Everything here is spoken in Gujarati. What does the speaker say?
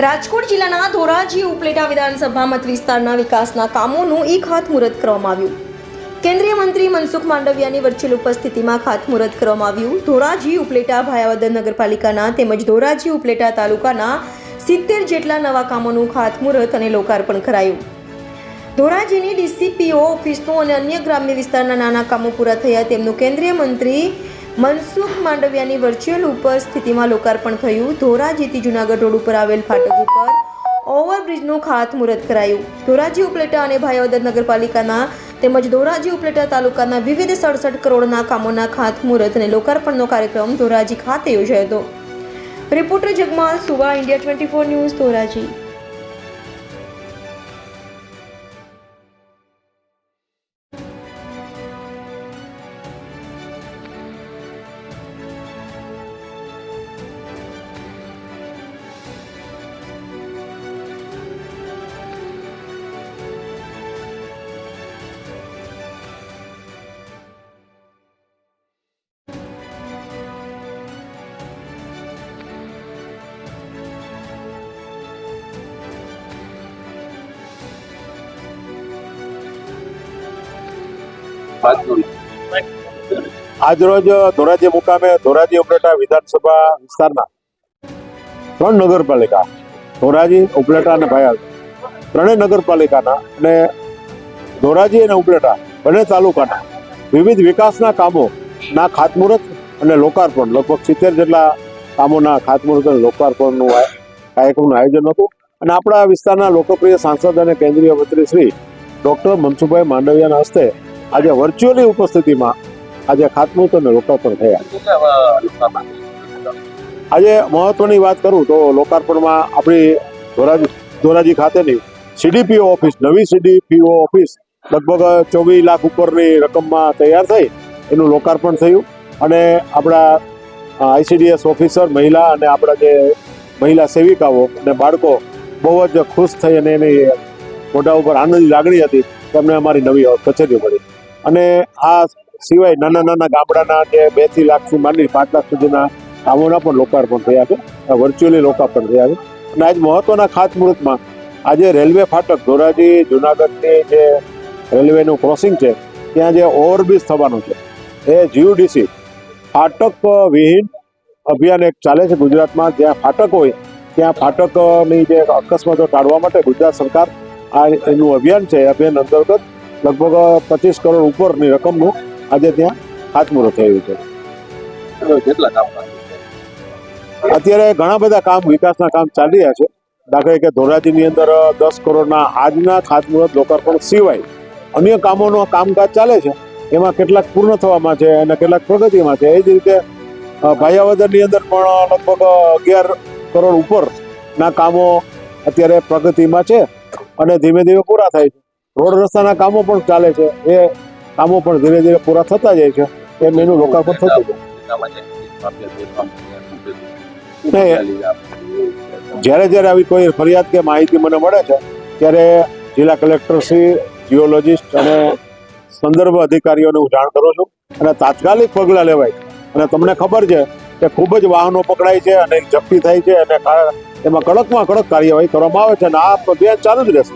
રાજકોટ જિલ્લાના ધોરાજી ઉપલેટા વિધાનસભા મત વિસ્તારના વિકાસના કામોનું ખાતમુહૂર્ત કરવામાં આવ્યું. કેન્દ્રીય મંત્રી મનસુખ માંડવિયાની વર્ચ્યુઅલ ઉપસ્થિતિમાં ખાતમુહૂર્ત કરવામાં આવ્યું. ધોરાજી ઉપલેટા ભાયાવદર નગરપાલિકાના તેમજ ધોરાજી ઉપલેટા તાલુકાના 70 જેટલા નવા કામોનું ખાતમુહૂર્ત અને લોકાર્પણ કરાયું. ધોરાજીની ડીસીપીઓ ઓફિસનું અને અન્ય ગ્રામ્ય વિસ્તારના નાના કામો પૂરા થયા તેમનું કેન્દ્રીય મંત્રી મનસુખ માંડવિયાની વર્ચ્યુઅલ ઉપસ્થિતિમાં લોકાર્પણ થયું. ધોરાજીથી જૂનાગઢ રોડ ઉપર આવેલ ફાટક ઉપર ઓવરબ્રિજનું ખાતમુહૂર્ત કરાયું. ધોરાજી ઉપલેટા અને ભાયાવદર નગરપાલિકાના તેમજ ધોરાજી ઉપલેટા તાલુકાના વિવિધ 67 કરોડના કામોના ખાતમુહૂર્ત અને લોકાર્પણનો કાર્યક્રમ ધોરાજી ખાતે યોજાયો હતો. રિપોર્ટર જગમાલ સુવા, ઇન્ડિયા 24 ન્યૂઝ, ધોરાજી. આજરોજ ધોરાજી મુકામે ધોરાજી ઉપલેટા વિધાનસભા વિસ્તારના 3 નગરપાલિકા ધોરાજી, ઉપલેટા અને ભાયાવદર ત્રણેય નગરપાલિકાના અને ધોરાજી અને ઉપલેટા બંને તાલુકાના વિવિધ વિકાસના કામોના ખાતમુહૂર્ત અને લોકાર્પણ લગભગ 70 જેટલા કામોના ખાતમુહૂર્ત અને લોકાર્પણનું કાર્યક્રમનું આયોજન હતું. અને આપણા વિસ્તારના લોકપ્રિય સાંસદ અને કેન્દ્રીય મંત્રી શ્રી ડૉક્ટર મનસુખભાઈ માંડવિયાના હસ્તે આજે વર્ચ્યુઅલી ઉપસ્થિતિમાં આજે ખાતમુહૂર્ત અને લોકાર્પણ થયા. આજે મહત્વની વાત કરું તો લોકાર્પણમાં આપણી ધોરાજી ખાતેની સીડીપીઓ ઓફિસ, નવી સીડીપીઓ ઓફિસ લગભગ 24 લાખ ઉપરની રકમમાં તૈયાર થઈ એનું લોકાર્પણ થયું. અને આપણા આઈસીડીએસ ઓફિસર મહિલા અને આપણા જે મહિલા સેવિકાઓ અને બાળકો બહુ જ ખુશ થઈ અને એની મોઢા ઉપર આનંદની લાગણી હતી કે અમને અમારી નવી કચેરીઓ મળી. અને આ સિવાય નાના નાના ગામડાના જે 2 થી લાખથી માંડી 5 લાખ સુધીના કામોના પણ લોકાર્પણ થયા છે, વર્ચ્યુઅલી લોકાર્પણ થયા છે. અને આજ મહત્વના ખાતમુહૂર્તમાં આજે રેલવે ફાટક ધોરાજી જૂનાગઢની જે રેલવેનું ક્રોસિંગ છે ત્યાં જે ઓવરબ્રિજ થવાનું છે એ જીયુડીસી ફાટક વિહીન અભિયાન એક ચાલે છે ગુજરાતમાં. જ્યાં ફાટક હોય ત્યાં ફાટકની જે અકસ્માતો ટાળવા માટે ગુજરાત સરકાર આ એનું અભિયાન છે. અભિયાન અંતર્ગત લગભગ 25 કરોડ ઉપરની રકમનું આજે ત્યાં ખાતમુહૂર્ત થયું છે. અત્યારે ઘણા બધા કામ, વિકાસના કામ ચાલી રહ્યા છે. દાખલા કે ધોરાજીની અંદર 10 કરોડના આજના ખાતમુહૂર્ત લોકાર્પણ સિવાય અન્ય કામોનો કામકાજ ચાલે છે. એમાં કેટલાક પૂર્ણ થવામાં છે અને કેટલાક પ્રગતિમાં છે. એ જ રીતે ભાયાવદરની અંદર પણ લગભગ 11 કરોડ ઉપરના કામો અત્યારે પ્રગતિમાં છે અને ધીમે ધીમે પૂરા થાય છે. રોડ રસ્તાના કામો પણ ચાલે છે, એ કામો પણ ધીરે ધીરે પૂરા થતા જાય છે. એમ એનું લોકાર્પણ થતું છે. જ્યારે જ્યારે આવી કોઈ ફરિયાદ કે માહિતી મને મળે છે ત્યારે જિલ્લા કલેક્ટરશ્રી, જીઓલોજીસ્ટ અને સંદર્ભ અધિકારીઓને હું જાણ કરું છું અને તાત્કાલિક પગલાં લેવાય. અને તમને ખબર છે કે ખૂબ જ વાહનો પકડાય છે અને જપ્તી થાય છે અને એમાં કડકમાં કડક કાર્યવાહી કરવામાં આવે છે અને આ અભિયાન ચાલુ જ રહેશે.